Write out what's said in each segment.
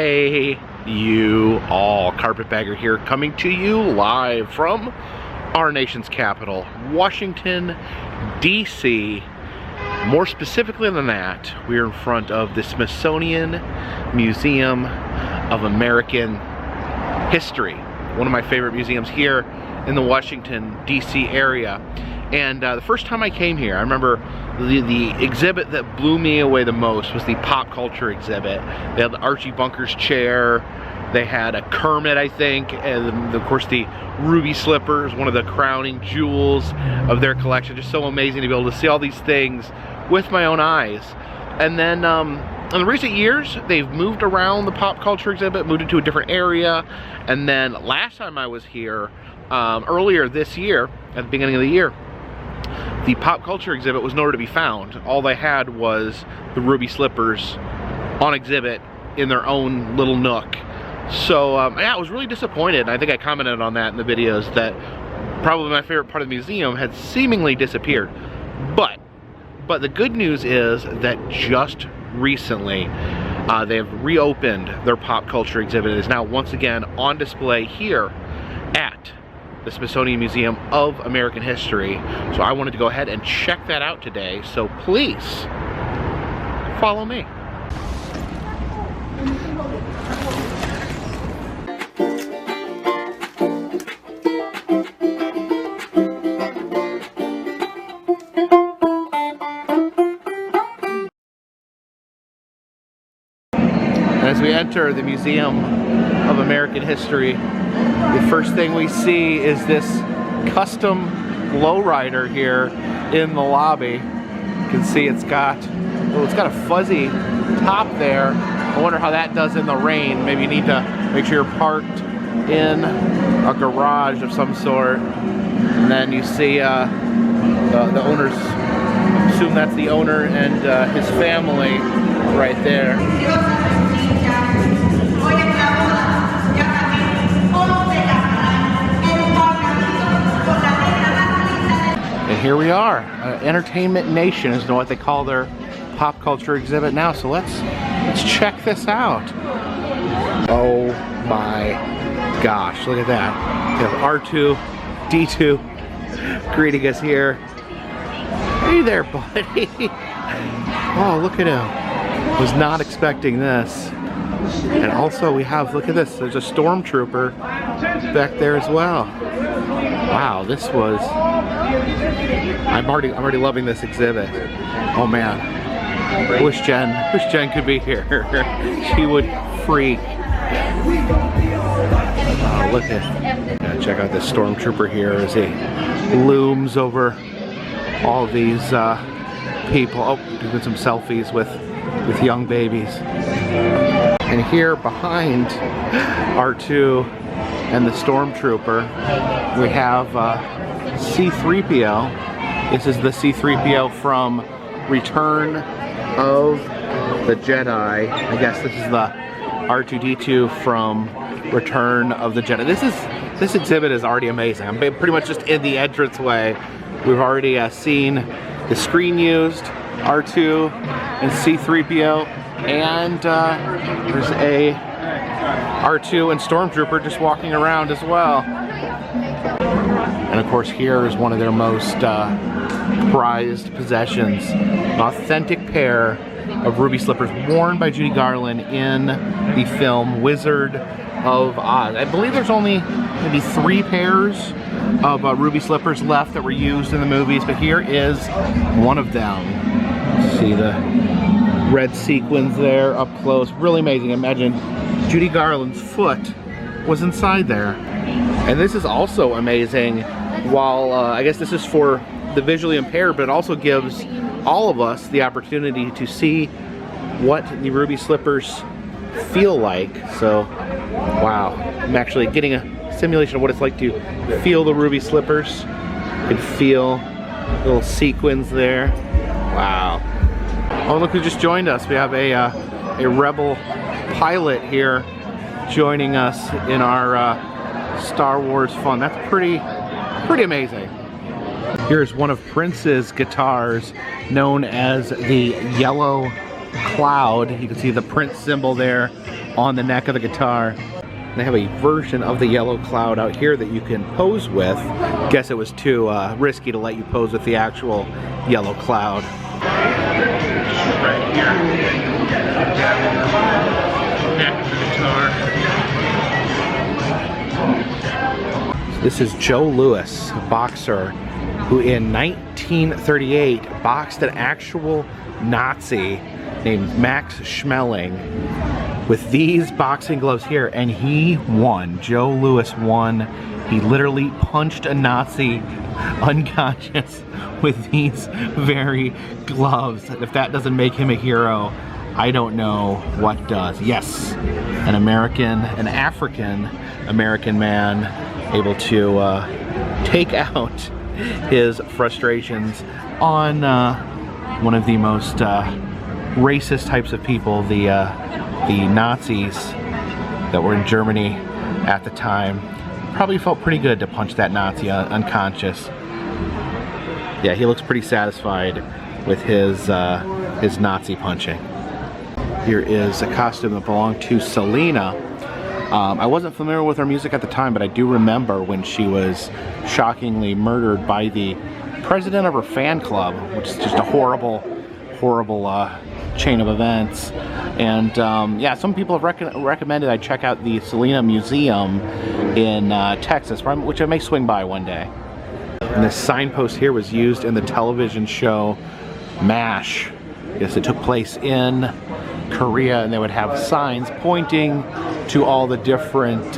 Hey, you all. Carpetbagger here, coming to you live from our nation's capital, Washington, D.C. More specifically than that, we are in front of the Smithsonian Museum of American History, one of my favorite museums here in the Washington, D.C. area. And the first time I came here, I remember the exhibit that blew me away the most was the pop culture exhibit. They had the Archie Bunker's chair, they had a Kermit, I think, and of course the ruby slippers, one of the crowning jewels of their collection. Just so amazing to be able to see all these things with my own eyes. And then in recent years, they've moved around the pop culture exhibit, moved into a different area. And then last time I was here, earlier this year, at the beginning of the year, the pop culture exhibit was nowhere to be found. All they had was the ruby slippers on exhibit in their own little nook. So yeah, I was really disappointed. I think I commented on that in the videos, that probably my favorite part of the museum had seemingly disappeared. But the good news is that just recently they have reopened their pop culture exhibit. It is now once again on display here at the Smithsonian Museum of American History. So I wanted to go ahead and check that out today. So please follow me. As we enter the Museum of American History, the first thing we see is this custom lowrider here in the lobby. You can see it's got a fuzzy top there. I wonder how that does in the rain. Maybe you need to make sure you're parked in a garage of some sort. And then you see the owner's, I assume that's the owner and his family right there. And here we are. Entertainment Nation is what they call their pop culture exhibit now. So let's check this out. Oh my gosh, look at that. We have R2-D2 greeting us here. Hey there, buddy. Oh, look at him. Was not expecting this. And also we have, look at this, there's a stormtrooper back there as well. Wow, this was, I'm already loving this exhibit. Oh man, wish Jen could be here. She would freak. Look at, check out this stormtrooper here as he looms over all these people. Oh, doing some selfies with young babies. And here behind R2 and the stormtrooper, we have C-3PO. This is the C-3PO from Return of the Jedi. I guess this is the R2-D2 from Return of the Jedi. This exhibit is already amazing. I'm pretty much just in the entranceway. We've already seen the screen used, R2 and C-3PO, and there's a R2 and Stormtrooper just walking around as well. And of course here is one of their most prized possessions, an authentic pair of ruby slippers worn by Judy Garland in the film Wizard of Oz. I believe there's only maybe 3 pairs of ruby slippers left that were used in the movies, but here is one of them. See the red sequins there up close, really amazing. Imagine Judy Garland's foot was inside there. And this is also amazing. While I guess this is for the visually impaired, but it also gives all of us the opportunity to see what the ruby slippers feel like. So wow, I'm actually getting a simulation of what it's like to feel the ruby slippers. You can feel little sequins there. Wow. Oh, look who just joined us. We have a Rebel pilot here joining us in our Star Wars fun. That's pretty amazing. Here's one of Prince's guitars, known as the Yellow Cloud. You can see the Prince symbol there on the neck of the guitar. They have a version of the yellow cloud out here that you can pose with. Guess it was too risky to let you pose with the actual yellow cloud. Right here. Neck of the guitar. This is Joe Louis, a boxer, who in 1938 boxed an actual Nazi named Max Schmeling with these boxing gloves here, and he won. Joe Louis won. He literally punched a Nazi unconscious with these very gloves. And if that doesn't make him a hero, I don't know what does. Yes, an African American man able to take out his frustrations on one of the most racist types of people, the Nazis that were in Germany at the time. Probably felt pretty good to punch that Nazi unconscious. Yeah, he looks pretty satisfied with his Nazi punching. Here is a costume that belonged to Selena. I wasn't familiar with her music at the time, but I do remember when she was shockingly murdered by the president of her fan club, which is just a horrible, horrible chain of events. And yeah, some people have recommended I check out the Selena Museum in Texas, which I may swing by one day. And this signpost here was used in the television show MASH. Yes, it took place in Korea, and they would have signs pointing to all the different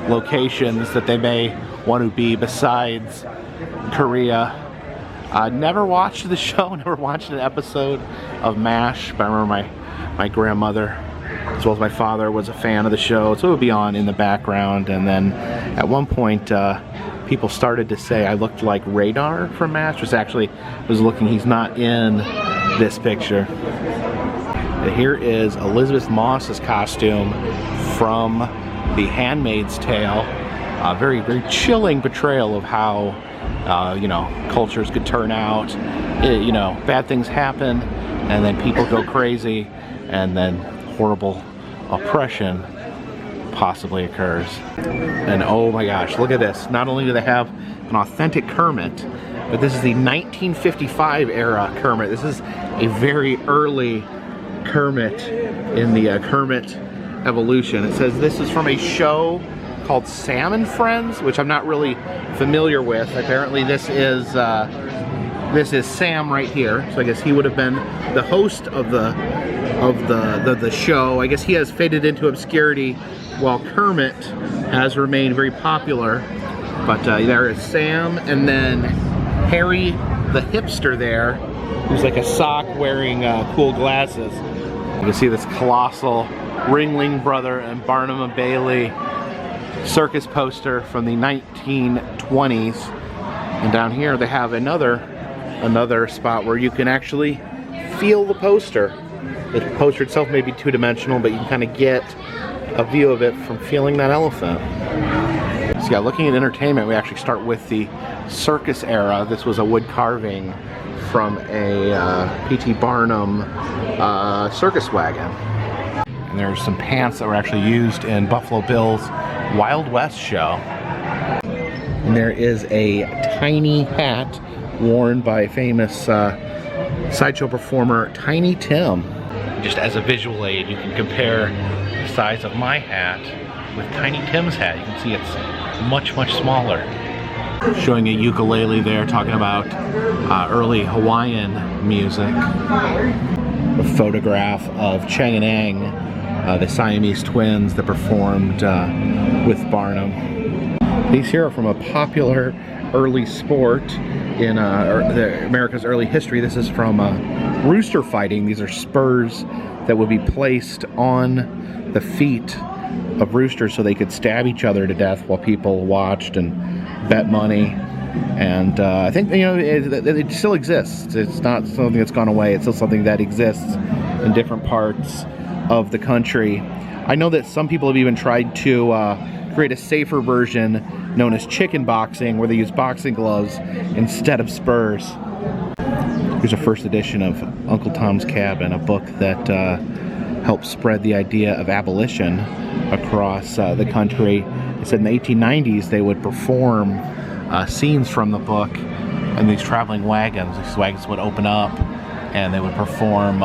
locations that they may want to be besides Korea. Never watched the show, never watched an episode of MASH, but I remember my grandmother, as well as my father, was a fan of the show, so it would be on in the background. And then at one point, people started to say I looked like Radar from MASH, which actually was looking, he's not in this picture. Here is Elizabeth Moss's costume from The Handmaid's Tale. A very, very chilling portrayal of how, you know, cultures could turn out. You know, bad things happen, and then people go crazy, and then horrible oppression possibly occurs. And oh my gosh, look at this. Not only do they have an authentic Kermit, but this is the 1955 era Kermit. This is a very early Kermit in the Kermit evolution. It says this is from a show called Sam and Friends, which I'm not really familiar with. Apparently this is Sam right here, so I guess he would have been the host of the show. I guess he has faded into obscurity while Kermit has remained very popular. But there is Sam, and then Harry the hipster there, who's like a sock wearing cool glasses. You can see this colossal Ringling Brother and Barnum and Bailey circus poster from the 1920s. And down here they have another spot where you can actually feel the poster. The poster itself may be two-dimensional, but you can kind of get a view of it from feeling that elephant. So yeah, looking at entertainment, we actually start with the circus era. This was a wood carving from a P.T. Barnum circus wagon. And there's some pants that were actually used in Buffalo Bill's Wild West show. And there is a tiny hat worn by famous sideshow performer Tiny Tim. Just as a visual aid, you can compare the size of my hat with Tiny Tim's hat. You can see it's much, much smaller. Showing a ukulele there, talking about early Hawaiian music. A photograph of Chang and Ang, the Siamese twins that performed with Barnum. These here are from a popular early sport in America's early history. This is from rooster fighting. These are spurs that would be placed on the feet of roosters so they could stab each other to death while people watched and bet money. And I think, you know, it still exists. It's not something that's gone away. It's still something that exists in different parts of the country. I know that some people have even tried to create a safer version known as chicken boxing, where they use boxing gloves instead of spurs. Here's a first edition of Uncle Tom's Cabin, a book that helped spread the idea of abolition across the country. It said in the 1890s they would perform scenes from the book in these traveling wagons. These wagons would open up and they would perform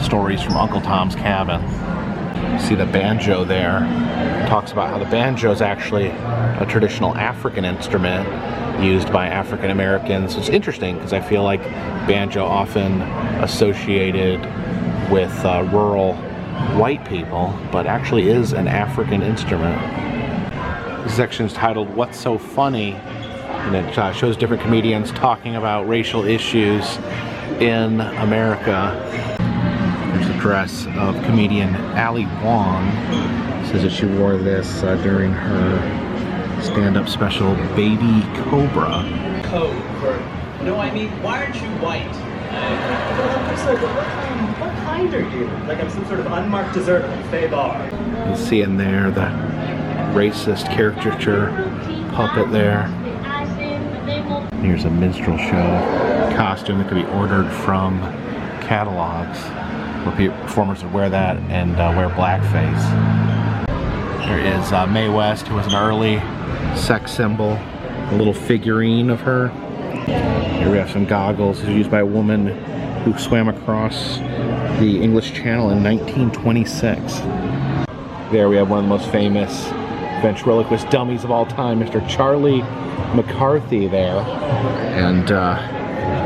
stories from Uncle Tom's Cabin. You see the banjo there. It talks about how the banjo is actually a traditional African instrument used by African Americans. It's interesting because I feel like banjo often associated with rural white people, but actually is an African instrument. This section is titled "What's So Funny?" and it shows different comedians talking about racial issues in America. There's a dress of comedian Ali Wong. It says that she wore this during her stand-up special Baby Cobra. Code for, no, I mean, why aren't you white? What kind are you? Like I'm some sort of unmarked dessert at a fey bar. You see in there the racist caricature puppet there. Here's a minstrel show costume that could be ordered from catalogs, where performers would wear that and wear blackface. There is Mae West, who was an early sex symbol, a little figurine of her. Here we have some goggles used by a woman who swam across the English Channel in 1926. There we have one of the most famous ventriloquist dummies of all time, Mr. Charlie McCarthy there. And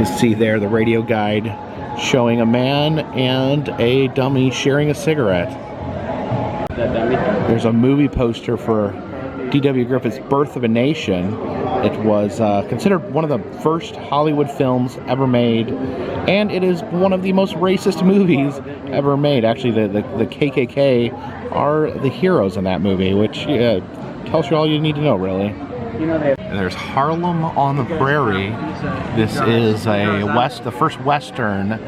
you see there the radio guide showing a man and a dummy sharing a cigarette. There's a movie poster for D.W. Griffith's Birth of a Nation. It was considered one of the first Hollywood films ever made, and it is one of the most racist movies ever made. Actually, the KKK are the heroes in that movie, which tells you all you need to know, really. And there's Harlem on the Prairie. This is the first Western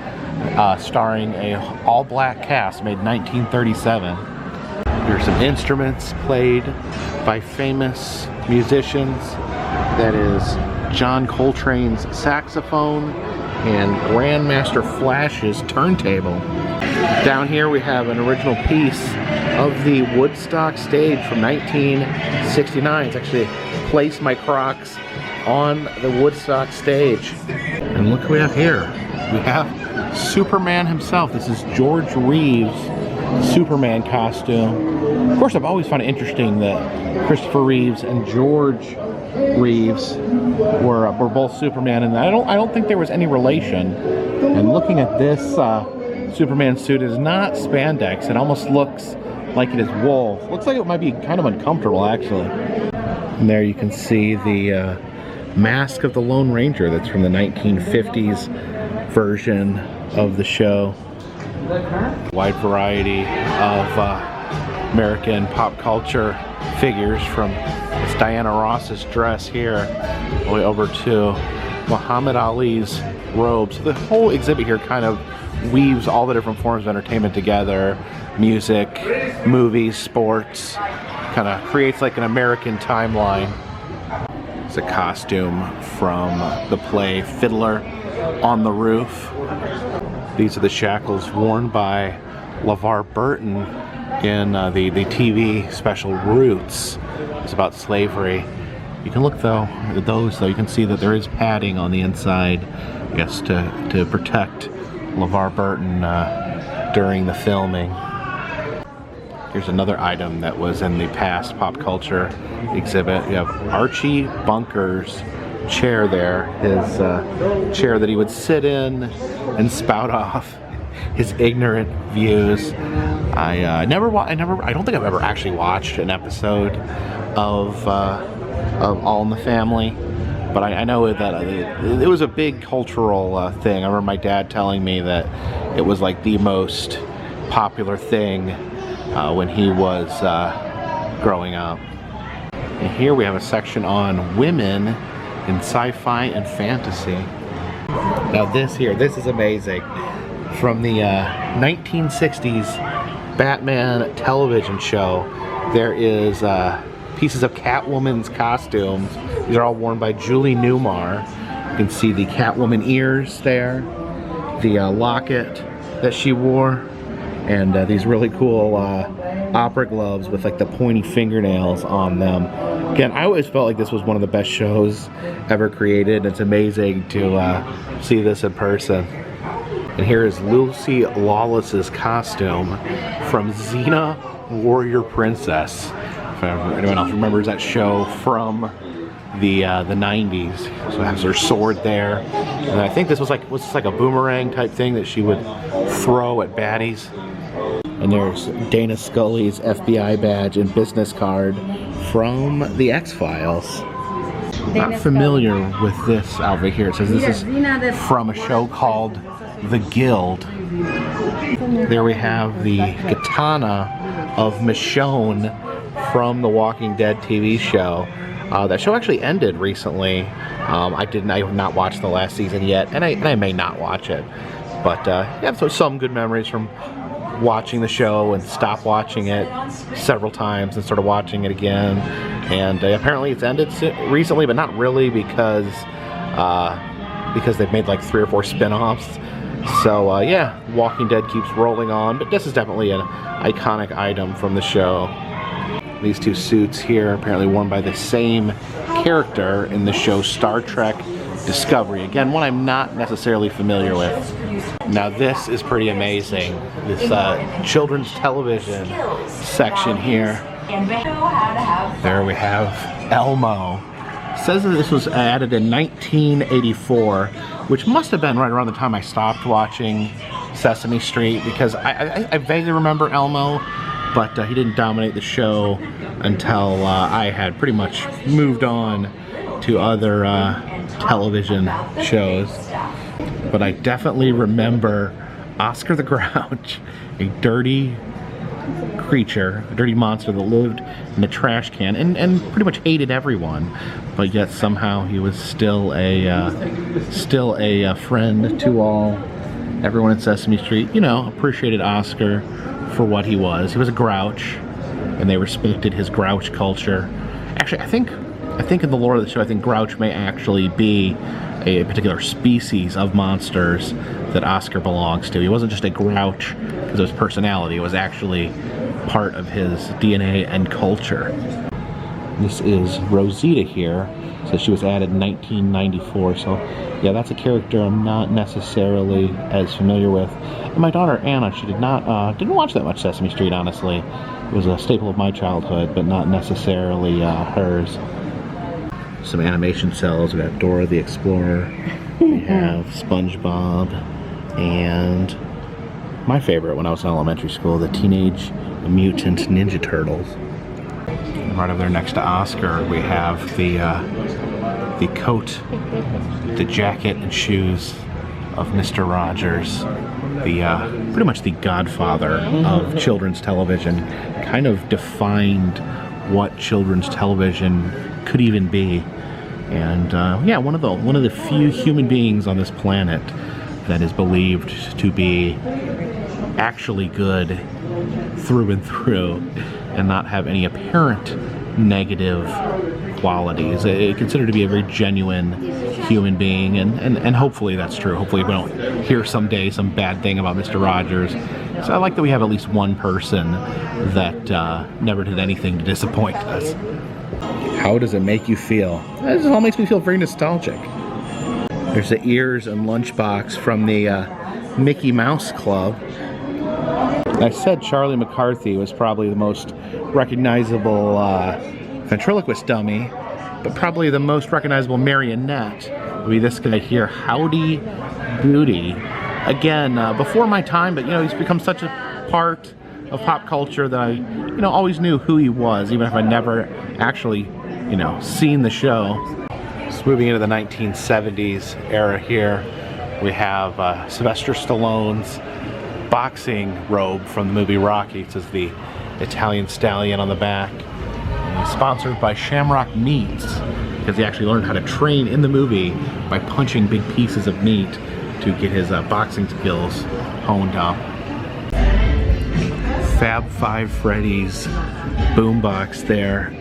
starring a all-black cast, made in 1937. There's some instruments played by famous musicians. That is John Coltrane's saxophone and Grandmaster Flash's turntable. Down here we have an original piece of the Woodstock stage from 1969. It's actually placed my Crocs on the Woodstock stage. And look who we have here. We have Superman himself. This is George Reeves' Superman costume. Of course, I've always found it interesting that Christopher Reeves and George Reeves were both Superman, and I don't think there was any relation. And looking at this Superman suit, is not spandex. It almost looks like it is wool. Looks like it might be kind of uncomfortable, actually. And there you can see the Mask of the Lone Ranger. That's from the 1950s version of the show. Wide variety of American pop culture figures, from this Diana Ross's dress here all the way over to Muhammad Ali's robes. The whole exhibit here kind of weaves all the different forms of entertainment together. Music, movies, sports. Kind of creates like an American timeline. It's a costume from the play Fiddler on the Roof. These are the shackles worn by LeVar Burton in the TV special Roots. It's about slavery. You can look though at those though. You can see that there is padding on the inside, I guess, to protect LeVar Burton during the filming. Here's another item that was in the past pop culture exhibit. You have Archie Bunker's chair there, his chair that he would sit in and spout off his ignorant views. I don't think I've ever actually watched an episode of All in the Family, but I know that it was a big cultural thing. I remember my dad telling me that it was like the most popular thing when he was growing up. And here we have a section on women in sci-fi and fantasy. Now this is amazing. From the 1960s Batman television show, there is pieces of Catwoman's costumes. These are all worn by Julie Newmar. You can see the Catwoman ears there, the locket that she wore, and these really cool opera gloves with like the pointy fingernails on them. Again, I always felt like this was one of the best shows ever created. It's amazing to see this in person. And here is Lucy Lawless's costume from Xena Warrior Princess. If anyone else remembers that show from the 90s. So it has her sword there. And I think this was like a boomerang type thing that she would throw at baddies. And there's Dana Scully's FBI badge and business card from the X-Files. Not familiar with this outfit here. It says this is from a show called The Guild. There we have the katana of Michonne from the Walking Dead TV show. That show actually ended recently. I have not watched the last season yet, and I may not watch it. But yeah, so some good memories from watching the show and stop watching it several times and started watching it again. And apparently it's ended recently, but not really, because they've made like 3 or 4 spin-offs. So yeah, Walking Dead keeps rolling on, but this is definitely an iconic item from the show. These 2 suits here apparently worn by the same character in the show Star Trek Discovery. Again, one I'm not necessarily familiar with. Now this is pretty amazing. This children's television section here. There we have Elmo. It says that this was added in 1984, which must have been right around the time I stopped watching Sesame Street, because I vaguely remember Elmo, but he didn't dominate the show until I had pretty much moved on to other television shows. But I definitely remember Oscar the Grouch, a dirty creature, a dirty monster that lived in a trash can and pretty much hated everyone, but yet somehow he was still a friend to all. Everyone in Sesame Street, you know, appreciated Oscar for what he was. He was a grouch, and they respected his grouch culture. Actually, I think in the lore of the show, I think Grouch may actually be a particular species of monsters that Oscar belongs to. He wasn't just a grouch because of his personality. It was actually part of his DNA and culture. This is Rosita here. So she was added in 1994. So yeah, that's a character I'm not necessarily as familiar with. And my daughter Anna, she didn't watch that much Sesame Street, honestly. It was a staple of my childhood, but not necessarily hers. Some animation cells. We got Dora the Explorer. We have SpongeBob, and my favorite when I was in elementary school, the Teenage Mutant Ninja Turtles. And right over there next to Oscar, we have the coat, the jacket and shoes of Mr. Rogers, the pretty much the godfather of children's television. Kind of defined what children's television could even be. And yeah, one of the few human beings on this planet that is believed to be actually good through and through and not have any apparent negative qualities. Considered to be a very genuine human being, and hopefully that's true. Hopefully we don't hear someday some bad thing about Mr. Rogers. So I like that we have at least one person that never did anything to disappoint us. How does it make you feel? This all makes me feel very nostalgic. There's the ears and lunchbox from the Mickey Mouse Club. I said Charlie McCarthy was probably the most recognizable ventriloquist dummy, but probably the most recognizable marionette would be this guy here, Howdy Doody. Again, before my time, but you know, he's become such a part of pop culture that I, you know, always knew who he was, even if I never actually, you know, seen the show. So moving into the 1970s era here, we have Sylvester Stallone's boxing robe from the movie Rocky. It says the Italian Stallion on the back. And he's sponsored by Shamrock Meats, because he actually learned how to train in the movie by punching big pieces of meat to get his boxing skills honed up. Fab Five Freddy's boombox there.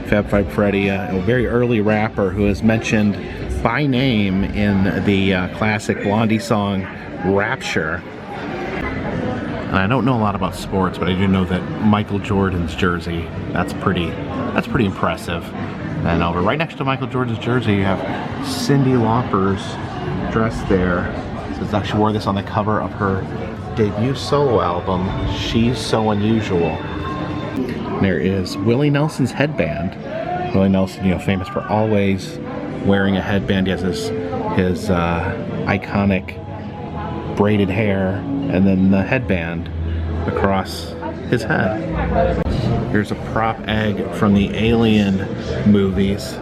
Fab Five Freddy, a very early rapper who is mentioned by name in the classic Blondie song Rapture. And I don't know a lot about sports, but I do know that Michael Jordan's jersey, that's pretty impressive. And over right next to Michael Jordan's jersey, you have Cyndi Lauper's dress there. So she wore this on the cover of her debut solo album, She's So Unusual. There is Willie Nelson's headband. Willie Nelson, you know, famous for always wearing a headband. He has his iconic braided hair and then the headband across his head. Here's a prop egg from the Alien movies.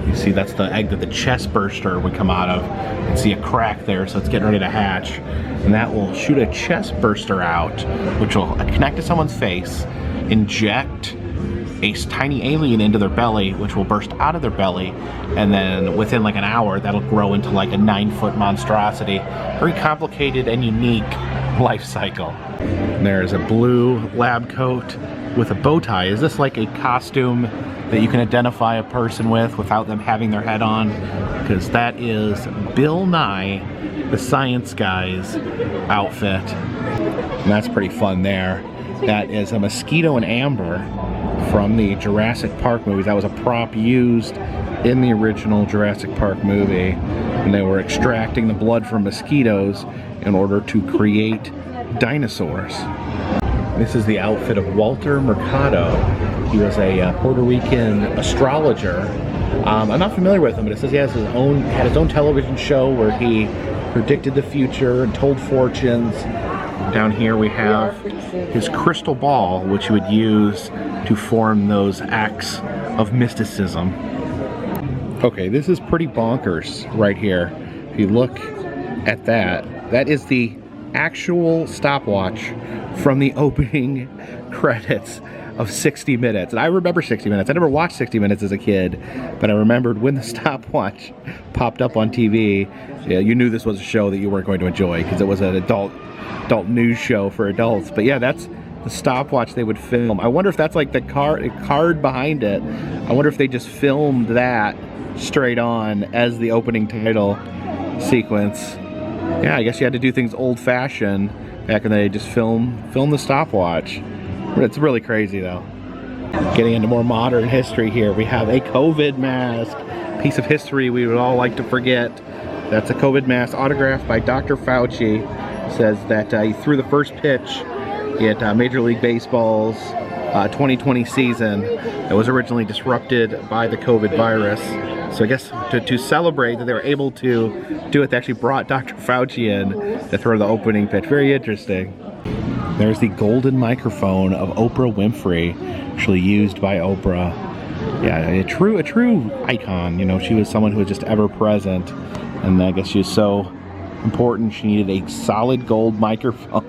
You see that's the egg that the chest burster would come out of. You can see a crack there, so it's getting ready to hatch. And that will shoot a chest burster out, which will connect to someone's face, inject a tiny alien into their belly, which will burst out of their belly, and then within like an hour, that'll grow into like a 9-foot monstrosity. Very complicated and unique life cycle. And there's a blue lab coat with a bow tie. Is this like a costume that you can identify a person with without them having their head on? Because that is Bill Nye, the Science Guy's outfit. And that's pretty fun there. That is a mosquito and amber from the Jurassic Park movies. That was a prop used in the original Jurassic Park movie. And they were extracting the blood from mosquitoes in order to create dinosaurs. This is the outfit of Walter Mercado. He was a Puerto Rican astrologer. I'm not familiar with him, but it says he had his own television show where he predicted the future and told fortunes. Down here we have his crystal ball, which he would use to form those acts of mysticism. Okay, this is pretty bonkers right here. If you look at that, that is the actual stopwatch from the opening credits of 60 Minutes. And I remember 60 Minutes. I never watched 60 Minutes as a kid, but I remembered when the stopwatch popped up on TV, you knew this was a show that you weren't going to enjoy because it was an adult news show for adults. But yeah, that's the stopwatch they would film. I wonder if that's like the card behind it. I wonder if they just filmed that straight on as the opening title sequence. Yeah, I guess you had to do things old-fashioned back in the day, just film the stopwatch. It's really crazy though. Getting into more modern history here, we have a COVID mask. Piece of history we would all like to forget. That's a COVID mask autographed by Dr. Fauci. Says that he threw the first pitch at Major League Baseball's 2020 season that was originally disrupted by the COVID virus. So I guess to celebrate that they were able to do it, they actually brought Dr. Fauci in to throw the opening pitch. Very interesting. There's the golden microphone of Oprah Winfrey, actually used by Oprah. Yeah, a true icon. You know, she was someone who was just ever present, and I guess she was so important she needed a solid gold microphone.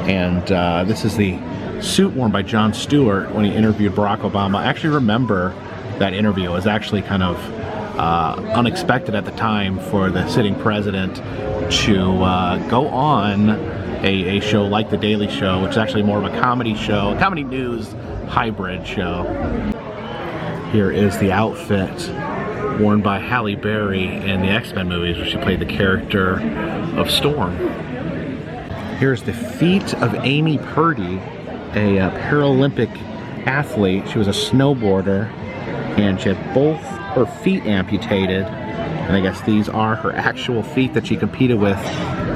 And this is the suit worn by Jon Stewart when he interviewed Barack Obama. I actually remember that interview. It was actually kind of unexpected at the time for the sitting president to go on a show like The Daily Show, which is actually more of a comedy show, a comedy news hybrid show. Here is the outfit worn by Halle Berry in the X-Men movies, where she played the character of Storm. Here's the feet of Amy Purdy, a Paralympic athlete. She was a snowboarder, and she had both her feet amputated. And I guess these are her actual feet that she competed with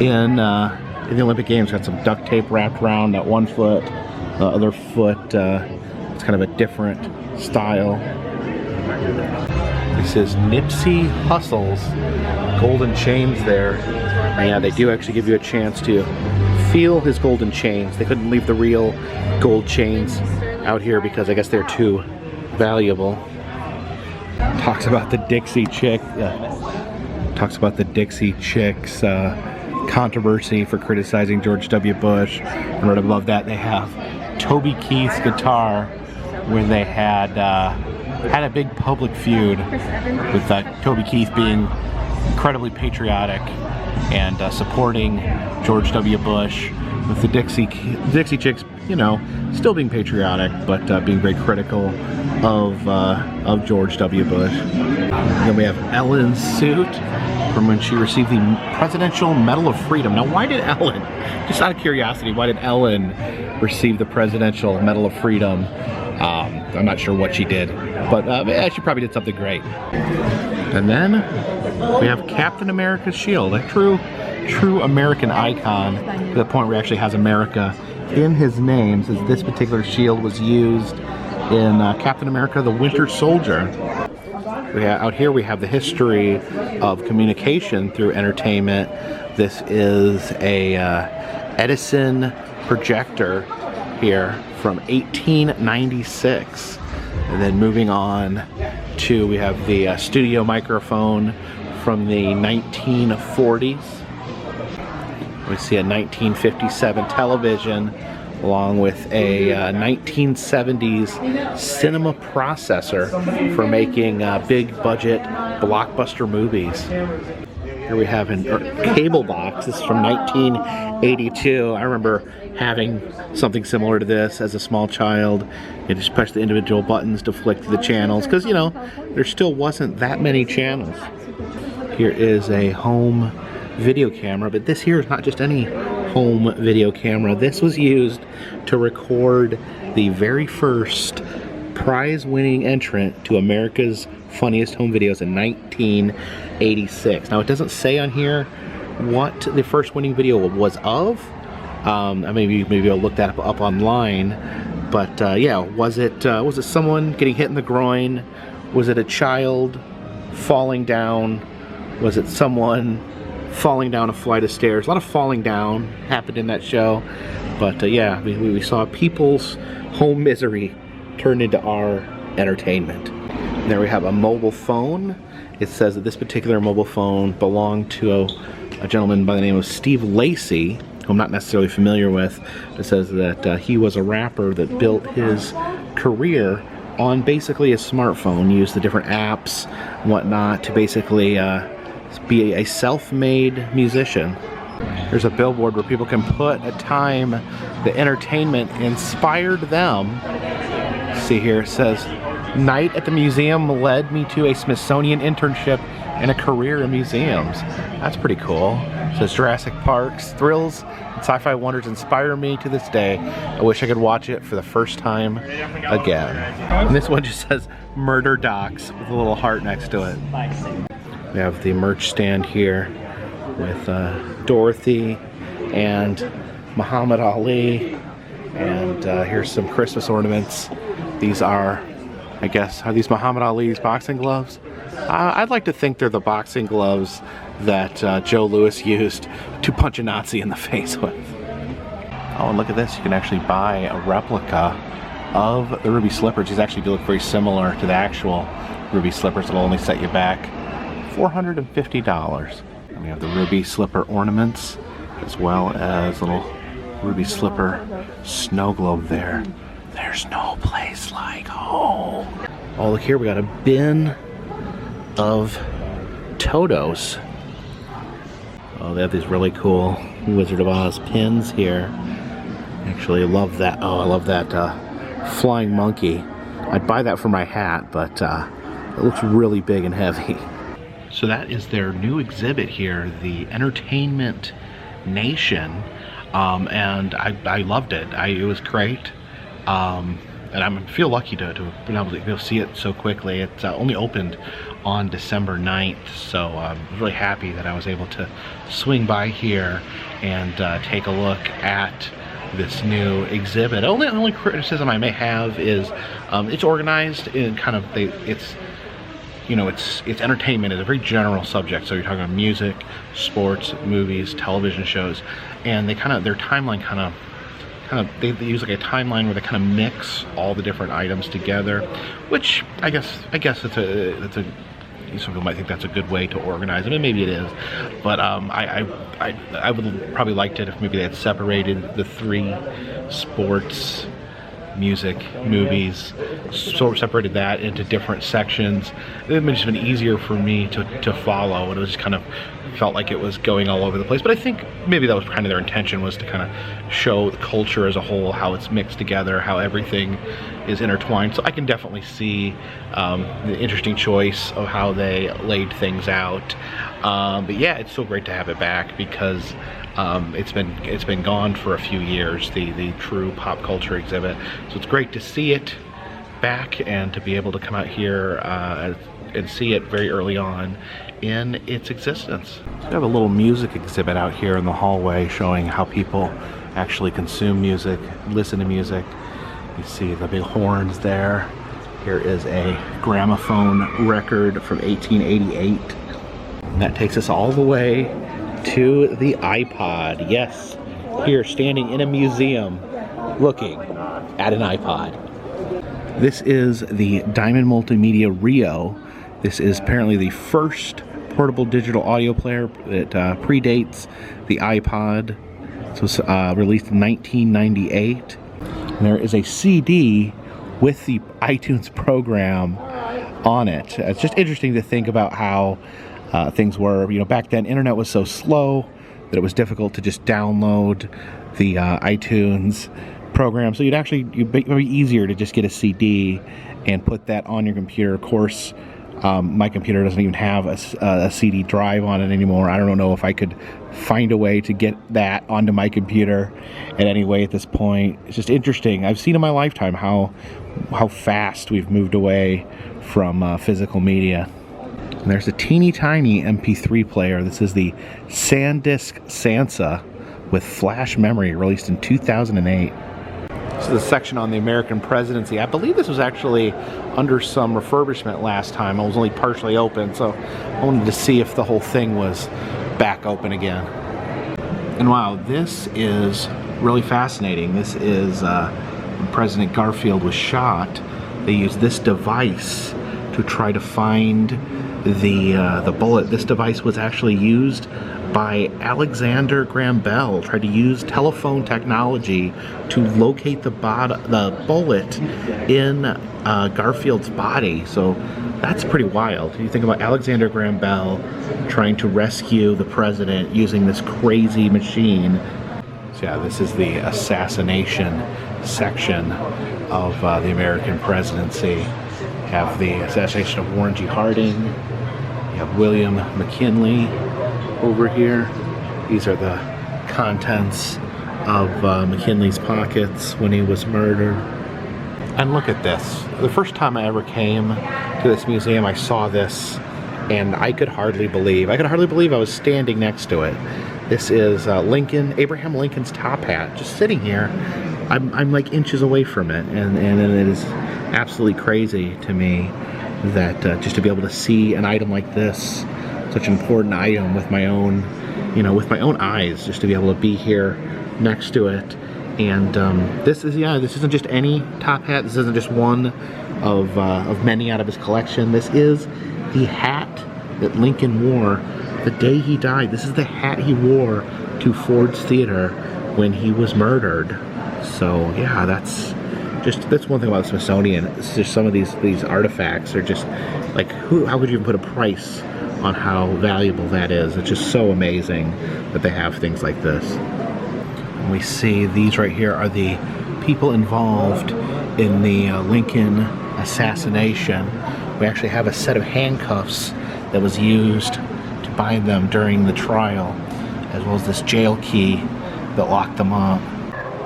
in the Olympic Games. Got some duct tape wrapped around that one foot. The other foot, it's kind of a different style. This is Nipsey Hussle's golden chains there. And yeah, they do actually give you a chance to feel his golden chains. They couldn't leave the real gold chains out here because I guess they're too valuable. Talks about the Dixie Chick. Talks about the Dixie Chicks controversy for criticizing George W. Bush. And right above that, they have Toby Keith's guitar, where they had a big public feud with Toby Keith being incredibly patriotic and supporting George W. Bush, with the Dixie Chicks you know, still being patriotic, but being very critical of George W. Bush. Then we have Ellen's suit from when she received the Presidential Medal of Freedom. Now, why did Ellen, just out of curiosity, why did Ellen receive the Presidential Medal of Freedom? I'm not sure what she did, but yeah, she probably did something great. And then we have Captain America's shield, a true American icon, to the point where he actually has America in his name, since this particular shield was used in Captain America the Winter Soldier. Out here we have the history of communication through entertainment. This is a Edison projector here from 1896. And then moving on to, we have the studio microphone from the 1940s. We see a 1957 television along with a 1970s cinema processor for making big budget blockbuster movies. Here we have a cable box. This is from 1982. I remember having something similar to this as a small child. You just push the individual buttons to flick to the channels, because, you know, there still wasn't that many channels. Here is a home video camera, but this here is not just any home video camera. This was used to record the very first prize-winning entrant to America's Funniest Home Videos in 1986. Now, it doesn't say on here what the first winning video was of. Maybe I'll look that up online. But yeah, was it someone getting hit in the groin? Was it a child falling down? Was it someone falling down a flight of stairs? A lot of falling down happened in that show. But yeah, we saw people's home misery turned into our entertainment. And there we have a mobile phone. It says that this particular mobile phone belonged to a gentleman by the name of Steve Lacy, who I'm not necessarily familiar with. It says that he was a rapper that built his career on basically a smartphone, used the different apps and whatnot to basically be a self-made musician. There's a billboard where people can put a time the entertainment inspired them. See here, it says, "Night at the museum led me to a Smithsonian internship and a career in museums." That's pretty cool. It says, "Jurassic Park's thrills and sci-fi wonders inspire me to this day. I wish I could watch it for the first time again." And this one just says, "Murder Docs," with a little heart next to it. We have the merch stand here with Dorothy and Muhammad Ali, and here's some Christmas ornaments. These are, I guess, are these Muhammad Ali's boxing gloves? I'd like to think they're the boxing gloves that Joe Louis used to punch a Nazi in the face with. Oh, and look at this, you can actually buy a replica of the ruby slippers. These actually do look very similar to the actual ruby slippers. It'll only set you back $450. And we have the ruby slipper ornaments, as well as little ruby slipper snow globe there. There's no place like home. Oh, look here, we got a bin of Totos. Oh, they have these really cool Wizard of Oz pins here. Actually, I love that. Oh, I love that flying monkey. I'd buy that for my hat, but it looks really big and heavy. So that is their new exhibit here, the Entertainment Nation, and I loved it. It was great, and I feel lucky to have been able to see it so quickly. It's only opened on December 9th, so I'm really happy that I was able to swing by here and take a look at this new exhibit. The only criticism I may have is it's organized in kind of it's entertainment. It's a very general subject. So you're talking about music, sports, movies, television shows, and their timeline they use like a timeline where they kind of mix all the different items together, which I guess some people might think that's a good way to organize it, and maybe it is. But I would probably liked it if maybe they had separated the three sports music, movies, sort of separated that into different sections. It would just been easier for me to follow, and it was just kind of felt like it was going all over the place. But I think maybe that was kind of their intention, was to kind of show the culture as a whole, how it's mixed together, how everything is intertwined. So I can definitely see the interesting choice of how they laid things out. But yeah, it's so great to have it back, because it's been gone for a few years, the true pop culture exhibit. So it's great to see it back and to be able to come out here and see it very early on in its existence. So we have a little music exhibit out here in the hallway showing how people actually consume music, listen to music. You see the big horns there. Here is a gramophone record from 1888. And that takes us all the way to the iPod. Yes, here standing in a museum looking at an iPod. This is the Diamond Multimedia Rio. This is apparently the first portable digital audio player. It predates the iPod. This was released in 1998. And there is a CD with the iTunes program on it. It's just interesting to think about how things were. You know, back then internet was so slow that it was difficult to just download the iTunes program. So it would be easier to just get a CD and put that on your computer. Of course, my computer doesn't even have a CD drive on it anymore. I don't know if I could find a way to get that onto my computer in any way at this point. It's just interesting. I've seen in my lifetime how fast we've moved away from physical media. And there's a teeny tiny MP3 player. This is the SanDisk Sansa with flash memory, released in 2008. This is a section on the American presidency. I believe this was actually under some refurbishment last time. It was only partially open, so I wanted to see if the whole thing was back open again. And wow, this is really fascinating. This is when President Garfield was shot. They used this device to try to find the bullet. This device was actually used by Alexander Graham Bell. Tried to use telephone technology to locate the bullet in Garfield's body. So that's pretty wild. You think about Alexander Graham Bell trying to rescue the president using this crazy machine. So yeah, this is the assassination section of the American presidency. You have the assassination of Warren G. Harding. You have William McKinley over here. These are the contents of McKinley's pockets when he was murdered. And look at this. The first time I ever came to this museum, I saw this, and I could hardly believe I was standing next to it. This is Abraham Lincoln's top hat, just sitting here. I'm like inches away from it, and it is absolutely crazy to me that just to be able to see an item like this, such an important item, with my own, with my own eyes, just to be able to be here next to it. And this isn't just any top hat. This isn't just one of many out of his collection. This is the hat that Lincoln wore the day he died. This is the hat he wore to Ford's Theater when he was murdered. So yeah, that's one thing about the Smithsonian. It's just some of these artifacts are just like, how could you even put a price on how valuable that is? It's just so amazing that they have things like this. And we see these right here are the people involved in the Lincoln assassination. We actually have a set of handcuffs that was used to bind them during the trial, as well as this jail key that locked them up.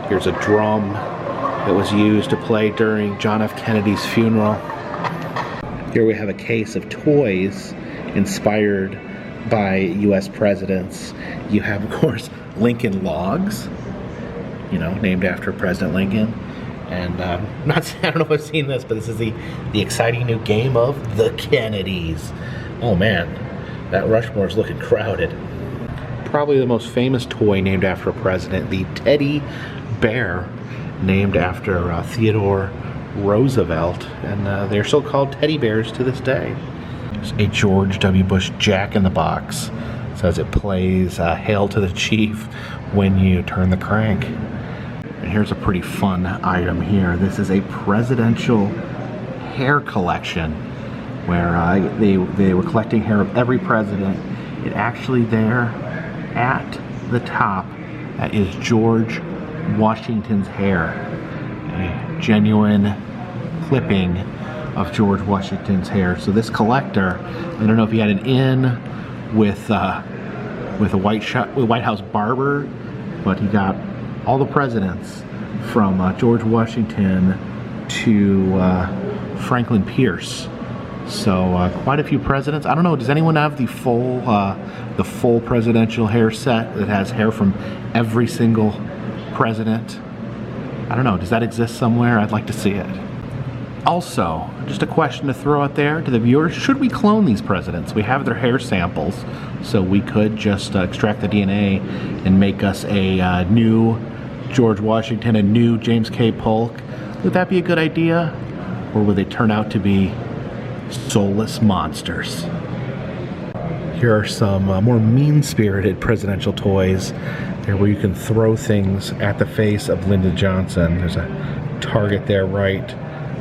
Here's a drum that was used to play during John F. Kennedy's funeral. Here we have a case of toys inspired by U.S. presidents. You have, of course, Lincoln Logs, named after President Lincoln. And I don't know if I've seen this, but this is the exciting new game of the Kennedys. Oh man, that Rushmore is looking crowded. Probably the most famous toy named after a president, the teddy bear, named after Theodore Roosevelt, and they're still called teddy bears to this day. There's a George W. Bush Jack-in-the-Box. Says it plays Hail to the Chief when you turn the crank. here's a pretty fun item here. This is a presidential hair collection where they were collecting hair of every president. It actually there at the top is George Washington's hair. A genuine clipping of George Washington's hair. So this collector, I don't know if he had an in with a White House barber, but he got all the presidents from George Washington to Franklin Pierce. So quite a few presidents. I don't know. Does anyone have the full presidential hair set that has hair from every single president? I don't know. Does that exist somewhere? I'd like to see it. Also, just a question to throw out there to the viewers: should we clone these presidents? We have their hair samples, so we could just extract the DNA and make us a new George Washington, a new James K. Polk. Would that be a good idea? Or would they turn out to be soulless monsters? Here are some more mean-spirited presidential toys. There where you can throw things at the face of Lyndon Johnson. There's a target there right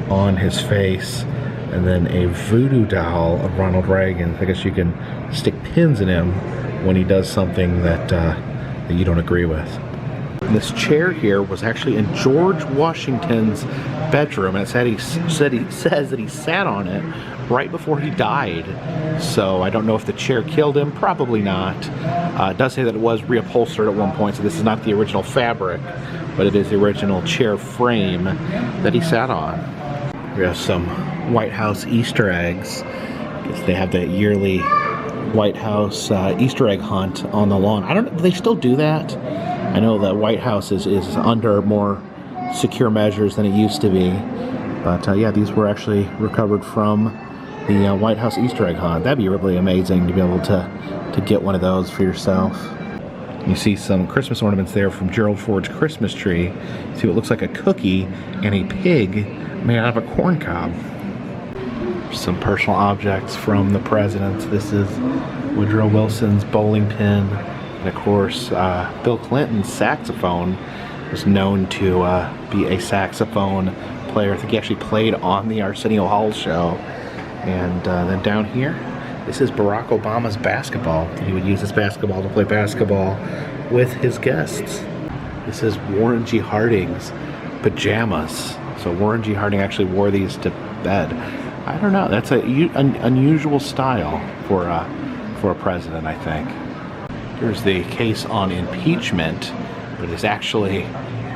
on his face. And then a voodoo doll of Ronald Reagan. I guess you can stick pins in him when he does something that you don't agree with. And this chair here was actually in George Washington's bedroom, and it says that he sat on it right before he died. So I don't know if the chair killed him. Probably not. It does say that it was reupholstered at one point, so this is not the original fabric, but it is the original chair frame that he sat on. We have some White House Easter eggs. They have the yearly White House Easter egg hunt on the lawn. I don't know, do they still do that? I know the White House is under more secure measures than it used to be. But yeah, these were actually recovered from the White House Easter egg hunt. That'd be really amazing to be able to get one of those for yourself. You see some Christmas ornaments there from Gerald Ford's Christmas tree. See what looks like a cookie and a pig made out of a corn cob. Some personal objects from the presidents. This is Woodrow Wilson's bowling pin. And of course, Bill Clinton's saxophone was known to be a saxophone player. I think he actually played on the Arsenio Hall show. And then down here, this is Barack Obama's basketball. He would use his basketball to play basketball with his guests. This is Warren G. Harding's pajamas. So Warren G. Harding actually wore these to bed. I don't know. That's an unusual style for a president, I think. Here's the case on impeachment, but it's actually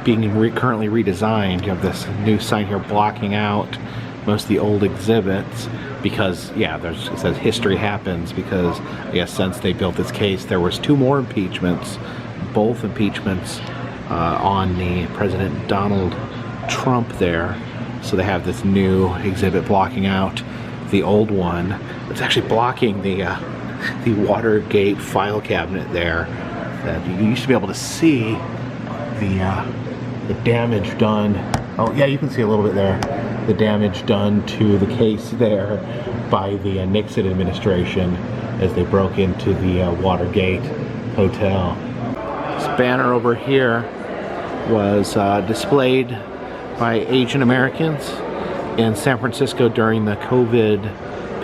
being currently redesigned. You have this new sign here blocking out most of the old exhibits because, yeah, it says history happens because, I guess, since they built this case, there was 2 more impeachments, both impeachments on the President Donald Trump there. So they have this new exhibit blocking out the old one. It's actually blocking the Watergate file cabinet there. That you used to be able to see the damage done. Oh yeah, you can see a little bit there. The damage done to the case there by the Nixon administration as they broke into the Watergate hotel. This banner over here was displayed by Asian Americans in San Francisco during the COVID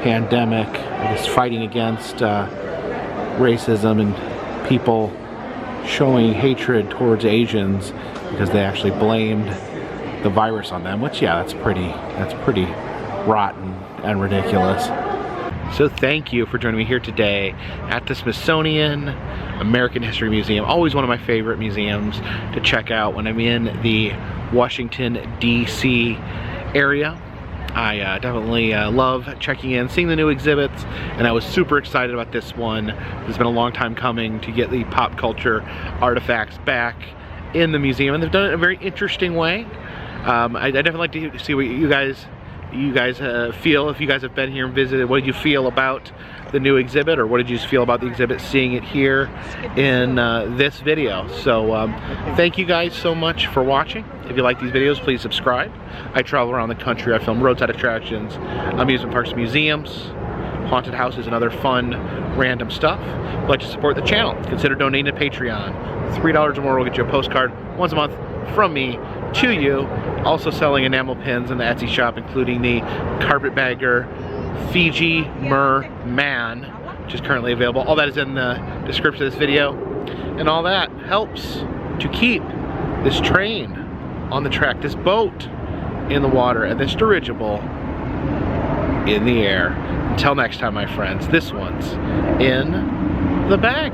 pandemic. I guess fighting against racism and people showing hatred towards Asians because they actually blamed the virus on them, which, yeah, that's pretty rotten and ridiculous. So thank you for joining me here today at the Smithsonian American History Museum. Always one of my favorite museums to check out when I'm in the Washington, D.C. area. I definitely love checking in, seeing the new exhibits, and I was super excited about this one. It's been a long time coming to get the pop culture artifacts back in the museum, and they've done it in a very interesting way. I definitely like to see what you guys feel. If you guys have been here and visited, what did you feel about the new exhibit, or what did you feel about the exhibit seeing it here in this video? So thank you guys so much for watching. If you like these videos, please subscribe. I travel around the country. I film roadside attractions, amusement parks, museums, haunted houses, and other fun random stuff. If you'd like to support the channel, consider donating to Patreon. $3 or more will get you a postcard once a month from me to you. Also selling enamel pins in the Etsy shop, including the Carpetbagger Fiji Merman, which is currently available. All that is in the description of this video. And all that helps to keep this train on the track, this boat in the water, and this dirigible in the air. Until next time, my friends, this one's in the bag.